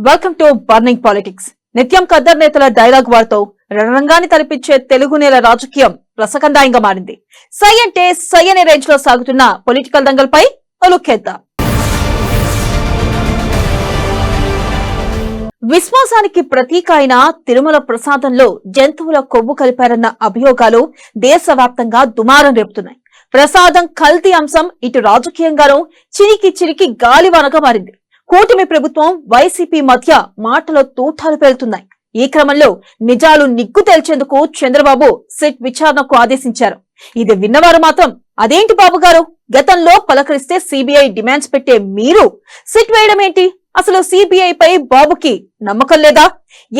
Welcome to burning politics. నిత్యం ఖద్దర్ నేతల dialogue వార్తో రణరంగాన్ని తలపించే తెలుగు నేల రాజకీయం రసకందాయంగా మారింది. సై అంటే సై అనే రేంజ్ లో సాగుతున్న పొలిటికల్ దంగల్పై ఒలుక్కేద్దాం. విశ్వాసానికి ప్రతీక అయిన తిరుమల ప్రసాదంలో జంతువుల కొవ్వు కలిపారన్న అభియోగాలు దేశవ్యాప్తంగా దుమారం రేపుతున్నాయి. ప్రసాదం కల్తీ అంశం ఇటు రాజకీయంగానూ చిరికి గాలివానగా మారింది. కూటమి ప్రభుత్వం వైసీపీ మధ్య మాటల తూటాలు పేలుతున్నాయి. ఈ క్రమంలో నిజాలు నిగ్గు తేల్చేందుకు చంద్రబాబు సిట్ విచారణకు ఆదేశించారు. ఇది విన్నవారు మాత్రం అదేంటి బాబు గారు, గతంలో పలకరిస్తే సిబిఐ డిమాండ్స్ పెట్టే మీరు సిట్ వేయడం ఏంటి? అసలు సిబిఐ పై బాబుకి నమ్మకం లేదా?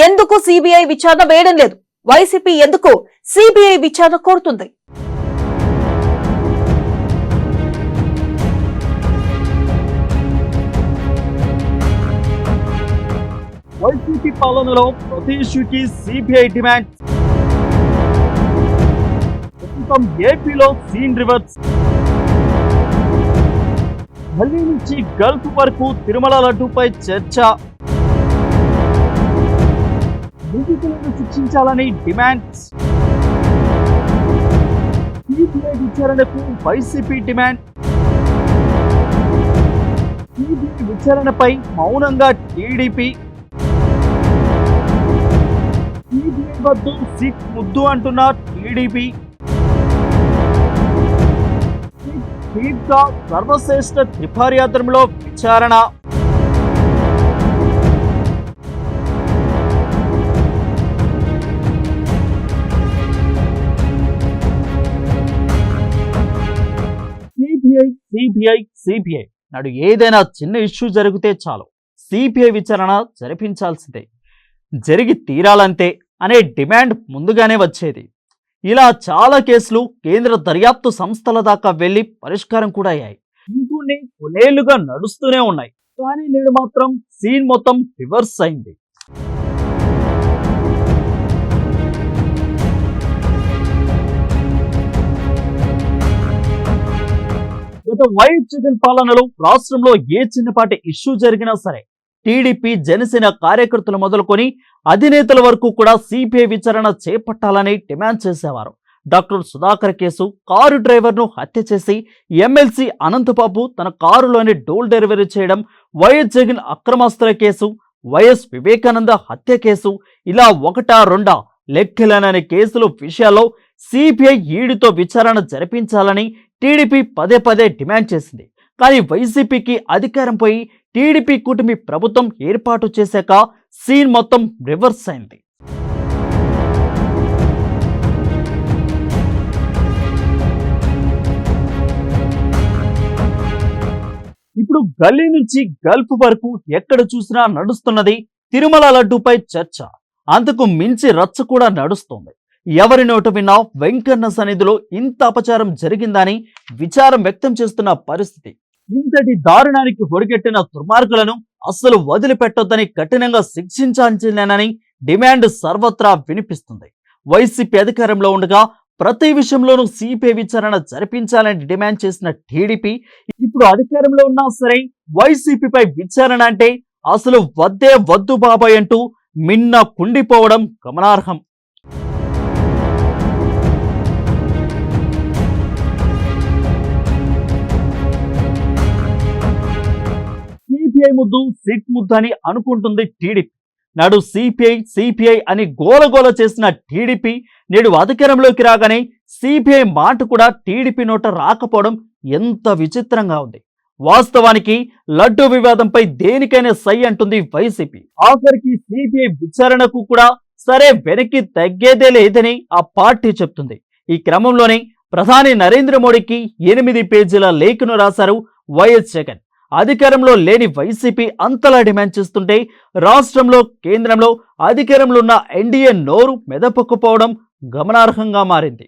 ఎందుకు సిబిఐ విచారణ వేయడం లేదు? వైసీపీ ఎందుకు సిబిఐ విచారణ కోరుతుంది? వైసీపీ పాలనలో ప్రతి ఇష్యూకి సిబిఐ డిమాండ్. ప్రస్తుతం ఏపీలో సీన్ రివర్స్. ఢిల్లీ నుంచి గల్ఫ్ వరకు తిరుమల లడ్డూపై చర్చ. నిందితులను శిక్షించాలని డిమాండ్స్. సిబిఐ విచారణకు వైసీపీ డిమాండ్. సిబిఐ విచారణపై మౌనంగా టీడీపీ. వద్దు సిట్ ముద్దు అంటున్న టీడీపీ. సర్వశ్రేష్ఠ త్రిపార్యాత్రంలో విచారణ. సిబిఐ నాడు ఏదైనా చిన్న ఇష్యూ జరిగితే చాలు సిబిఐ విచారణ జరిపించాల్సిందే, జరిగి తీరాలంతే అనే డిమాండ్ ముందుగానే వచ్చేది. ఇలా చాలా కేసులు కేంద్ర దర్యాప్తు సంస్థల దాకా వెళ్లి పరిష్కారం కూడా అయ్యాయి. ఇంకొన్ని కొన్నేళ్లుగా నడుస్తూనే ఉన్నాయి. కానీ నేడు మాత్రం సీన్ మొత్తం రివర్స్ అయింది. గత వైఎస్ జగన్ పాలనలో రాష్ట్రంలో ఏ చిన్నపాటి ఇష్యూ జరిగినా సరే టీడీపీ జనసేన కార్యకర్తలు మొదలుకొని అధినేతల వరకు కూడా సిబిఐ విచారణ చేపట్టాలని డిమాండ్ చేసేవారు. డాక్టర్ సుధాకర్ కేసు, కారు డ్రైవర్ను హత్య చేసి ఎమ్మెల్సీ అనంతబాబు తన కారులోని డోర్ డెలివరీ చేయడం, వైఎస్ జగన్ అక్రమాస్తుల కేసు, వైఎస్ వివేకానంద హత్య కేసు, ఇలా ఒకటా రెండా లెక్కలేనని కేసులు విషయాల్లో సిబిఐ ఈడీతో విచారణ జరిపించాలని టీడీపీ పదే డిమాండ్ చేసింది. కానీ వైసీపీకి అధికారం పోయి టీడీపీ కూటమి ప్రభుత్వం ఏర్పాటు చేశాక సీన్ మొత్తం రివర్స్ అయింది. ఇప్పుడు గల్లీ నుంచి గల్ఫ్ వరకు ఎక్కడ చూసినా నడుస్తున్నది తిరుమల లడ్డూపై చర్చ. అంతకు మించి రచ్చ కూడా నడుస్తోంది. ఎవరి నోట విన్నా వెంకన్న సన్నిధిలో ఇంత అపచారం జరిగిందని విచారం వ్యక్తం చేస్తున్న పరిస్థితి. ఇంతటి దారుణానికి ఒడిగట్టిన దుర్మార్గులను అస్సలు వదిలిపెట్టొద్దని కఠినంగా శిక్షించాల్సిందేనని డిమాండ్ సర్వత్రా వినిపిస్తుంది. వైసీపీ అధికారంలో ఉండగా ప్రతి విషయంలోనూ సిబిఐ విచారణ జరిపించాలని డిమాండ్ చేసిన టీడీపీ ఇప్పుడు అధికారంలో ఉన్నా సరే వైసీపీపై విచారణ అంటే అసలు వద్దే వద్దు బాబాయ్ అంటూ మిన్న కుండిపోవడం గమనార్హం. సిబిఐ ముద్దు సిట్ ముద్దు అని అనుకుంటుంది టీడీపీ. నాడు సిపిఐ అని గోలగోల చేసిన టీడీపీ నేడు అధికారంలోకి రాగానే సిబిఐ మాట కూడా టీడీపీ నోట రాకపోవడం ఎంత విచిత్రంగా ఉంది. వాస్తవానికి లడ్డూ వివాదంపై దేనికైనా సై అంటుంది వైసీపీ. ఆఖరికి సిబిఐ విచారణకు కూడా సరే వెనక్కి తగ్గేదే లేదని ఆ పార్టీ చెప్తుంది. ఈ క్రమంలోనే ప్రధాని నరేంద్ర మోడీకి 8 పేజీల లేఖను రాశారు వైఎస్ జగన్. అధికారంలో లేని వైసీపీ అంతలా డిమాండ్ చేస్తుంటే రాష్ట్రంలో కేంద్రంలో అధికారంలో ఉన్న ఎన్డీఏ నోరు మెదపకపోవడం గమనార్హంగా మారింది.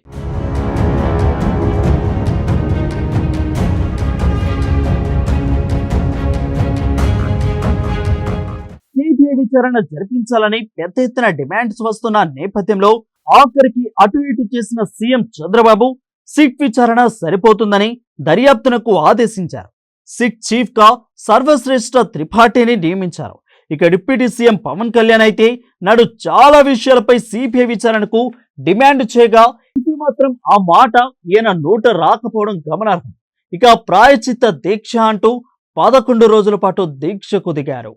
సిబిఐ విచారణ జరిపించాలని పెద్ద ఎత్తున డిమాండ్స్ వస్తున్న నేపథ్యంలో ఆఖరికి అటు ఇటు చేసిన సీఎం చంద్రబాబు సిట్ విచారణ సరిపోతుందని దర్యాప్తునకు ఆదేశించారు. సిట్ చీఫ్ గా సర్వశ్రేష్ఠ త్రిపాఠిని నియమించారు. ఇక డిప్యూటీ సీఎం పవన్ కళ్యాణ్ అయితే నాడు చాలా విషయాలపై సిబిఐ విచారణకు డిమాండ్ చేయగా ఇప్పుడు మాత్రం ఆ మాట ఈయన నోట రాకపోవడం గమనార్హం. ఇక ప్రాయచిత్త దీక్ష అంటూ 11 రోజుల పాటు దీక్షకు దిగారు.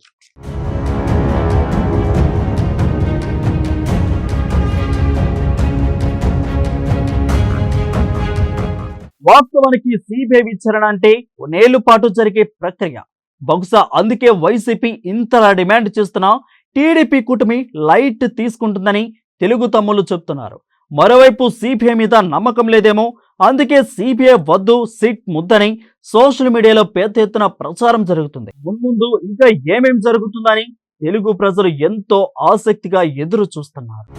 వాస్తవానికి సిబిఐ విచారణ అంటే కొన్నేళ్ల పాటు జరిగే ప్రక్రియ. బహుశా అందుకే వైసీపీ ఇంతలా డిమాండ్ చేస్తున్నా టీడీపీ కూటమి లైట్ తీసుకుంటుందని తెలుగు తమ్ముళ్ళు చెప్తున్నారు. మరోవైపు సిబిఐ మీద నమ్మకం లేదేమో, అందుకే సిబిఐ వద్దు సిట్ ముద్దని సోషల్ మీడియాలో పెద్ద ఎత్తున ప్రచారం జరుగుతుంది. మున్ముందు ఇంకా ఏమేం జరుగుతుందని తెలుగు ప్రజలు ఎంతో ఆసక్తిగా ఎదురు చూస్తున్నారు.